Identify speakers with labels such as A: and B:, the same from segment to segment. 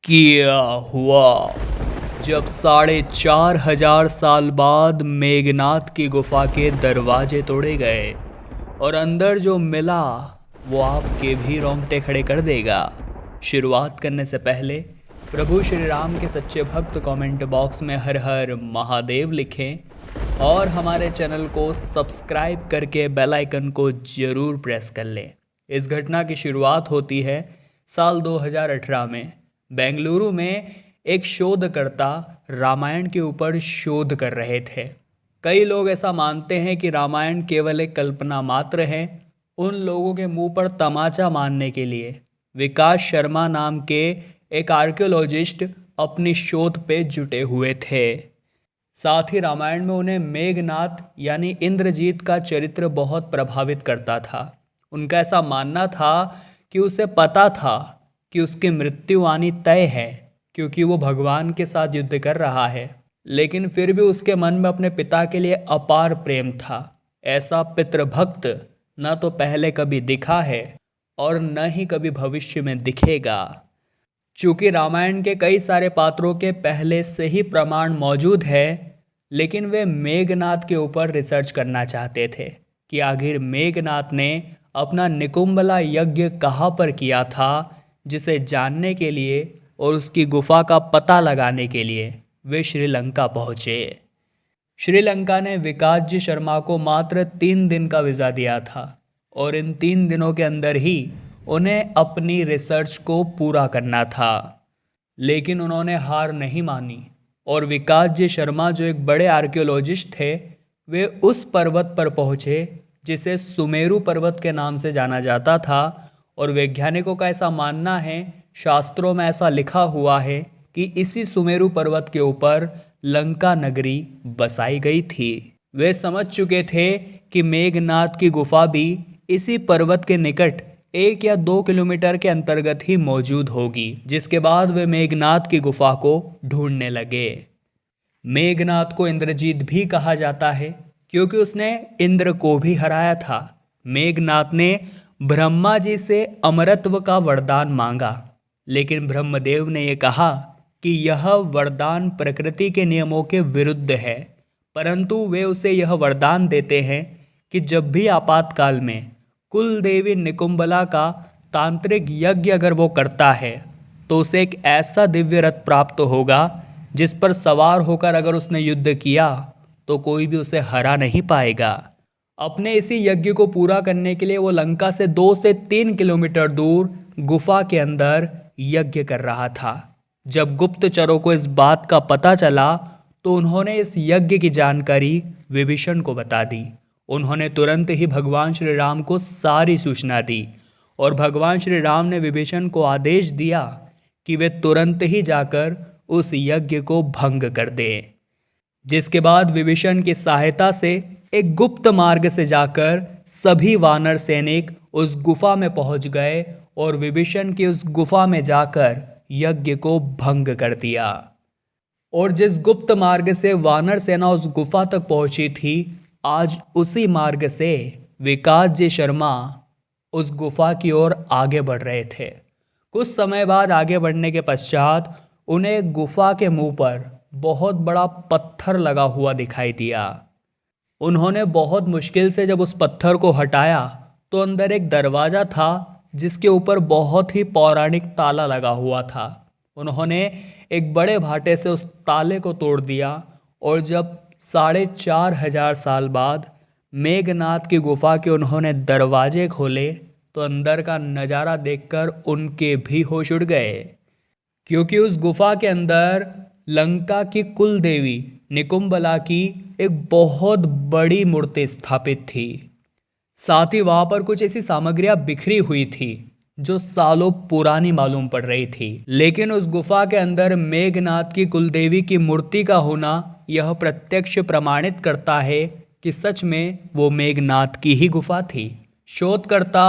A: किया हुआ जब 4,500 साल मेघनाथ की गुफा के दरवाजे तोड़े गए और अंदर जो मिला वो आपके भी रोंगटे खड़े कर देगा। शुरुआत करने से पहले प्रभु श्री राम के सच्चे भक्त कमेंट बॉक्स में हर हर महादेव लिखें और हमारे चैनल को सब्सक्राइब करके बेल आइकन को ज़रूर प्रेस कर लें। इस घटना की शुरुआत होती है साल 2018 में। बेंगलुरु में एक शोधकर्ता रामायण के ऊपर शोध कर रहे थे। कई लोग ऐसा मानते हैं कि रामायण केवल एक कल्पना मात्र है। उन लोगों के मुंह पर तमाचा मारने के लिए विकास शर्मा नाम के एक आर्कियोलॉजिस्ट अपनी शोध पे जुटे हुए थे। साथ ही रामायण में उन्हें मेघनाथ यानी इंद्रजीत का चरित्र बहुत प्रभावित करता था। उनका ऐसा मानना था कि उसे पता था कि उसकी मृत्यु आनी तय है क्योंकि वो भगवान के साथ युद्ध कर रहा है, लेकिन फिर भी उसके मन में अपने पिता के लिए अपार प्रेम था। ऐसा पितृभक्त न तो पहले कभी दिखा है और न ही कभी भविष्य में दिखेगा। चूँकि रामायण के कई सारे पात्रों के पहले से ही प्रमाण मौजूद है, लेकिन वे मेघनाथ के ऊपर रिसर्च करना चाहते थे कि आखिर मेघनाथ ने अपना निकुंभला यज्ञ कहाँ पर किया था, जिसे जानने के लिए और उसकी गुफा का पता लगाने के लिए वे श्रीलंका पहुँचे। श्रीलंका ने विकास जी शर्मा को मात्र 3 दिन का वीज़ा दिया था और इन 3 दिनों के अंदर ही उन्हें अपनी रिसर्च को पूरा करना था। लेकिन उन्होंने हार नहीं मानी और विकास जी शर्मा जो एक बड़े आर्कियोलॉजिस्ट थे, वे उस पर्वत पर पहुँचे जिसे सुमेरु पर्वत के नाम से जाना जाता था। और वैज्ञानिकों का ऐसा मानना है, शास्त्रों में ऐसा लिखा हुआ है कि इसी सुमेरु पर्वत के ऊपर लंका नगरी बसाई गई थी। वे समझ चुके थे कि मेघनाथ की गुफा भी इसी पर्वत के निकट 1 या 2 किलोमीटर के अंतर्गत ही मौजूद होगी, जिसके बाद वे मेघनाथ की गुफा को ढूंढने लगे। मेघनाथ को इंद्रजीत भी कहा जाता है क्योंकि उसने इंद्र को भी हराया था। मेघनाथ ने ब्रह्मा जी से अमरत्व का वरदान मांगा, लेकिन ब्रह्मदेव ने यह कहा कि यह वरदान प्रकृति के नियमों के विरुद्ध है, परंतु वे उसे यह वरदान देते हैं कि जब भी आपातकाल में कुल देवी निकुंभला का तांत्रिक यज्ञ अगर वो करता है तो उसे एक ऐसा दिव्य रथ प्राप्त होगा जिस पर सवार होकर अगर उसने युद्ध किया तो कोई भी उसे हरा नहीं पाएगा। अपने इसी यज्ञ को पूरा करने के लिए वो लंका से 2 से 3 किलोमीटर दूर गुफा के अंदर यज्ञ कर रहा था। जब गुप्तचरों को इस बात का पता चला तो उन्होंने इस यज्ञ की जानकारी विभीषण को बता दी। उन्होंने तुरंत ही भगवान श्री राम को सारी सूचना दी और भगवान श्री राम ने विभीषण को आदेश दिया कि वे तुरंत ही जाकर उस यज्ञ को भंग कर दें। जिसके बाद विभीषण की सहायता से एक गुप्त मार्ग से जाकर सभी वानर सैनिक उस गुफा में पहुंच गए और विभीषण की उस गुफा में जाकर यज्ञ को भंग कर दिया। और जिस गुप्त मार्ग से वानर सेना उस गुफा तक पहुंची थी, आज उसी मार्ग से विकास जी शर्मा उस गुफा की ओर आगे बढ़ रहे थे। कुछ समय बाद आगे बढ़ने के पश्चात उन्हें गुफा के मुंह पर बहुत बड़ा पत्थर लगा हुआ दिखाई दिया। उन्होंने बहुत मुश्किल से जब उस पत्थर को हटाया तो अंदर एक दरवाज़ा था जिसके ऊपर बहुत ही पौराणिक ताला लगा हुआ था। उन्होंने एक बड़े भाटे से उस ताले को तोड़ दिया और जब 4,500 साल बाद मेघनाथ की गुफा के उन्होंने दरवाजे खोले तो अंदर का नज़ारा देखकर उनके भी होश उड़ गए, क्योंकि उस गुफा के अंदर लंका की कुल देवी निकुंभला की एक बहुत बड़ी मूर्ति स्थापित थी। साथ ही वहाँ पर कुछ ऐसी सामग्रियाँ बिखरी हुई थी जो सालों पुरानी मालूम पड़ रही थी, लेकिन उस गुफा के अंदर मेघनाथ की कुलदेवी की मूर्ति का होना यह प्रत्यक्ष प्रमाणित करता है कि सच में वो मेघनाथ की ही गुफा थी। शोधकर्ता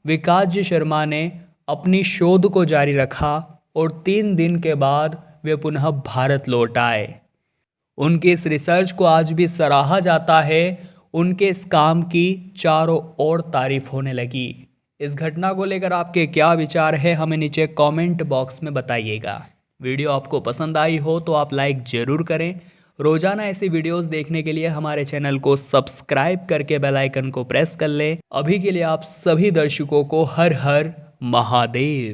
A: विकास जी शर्मा ने अपनी शोध को जारी रखा और 3 दिन के बाद वे पुनः भारत लौट आए। उनकी इस रिसर्च को आज भी सराहा जाता है। उनके इस काम की चारों ओर तारीफ होने लगी। इस घटना को लेकर आपके क्या विचार है हमें नीचे कमेंट बॉक्स में बताइएगा। वीडियो आपको पसंद आई हो तो आप लाइक ज़रूर करें। रोजाना ऐसी वीडियोस देखने के लिए हमारे चैनल को सब्सक्राइब करके बेल आइकन को प्रेस कर लें। अभी के लिए आप सभी दर्शकों को हर हर महादेव।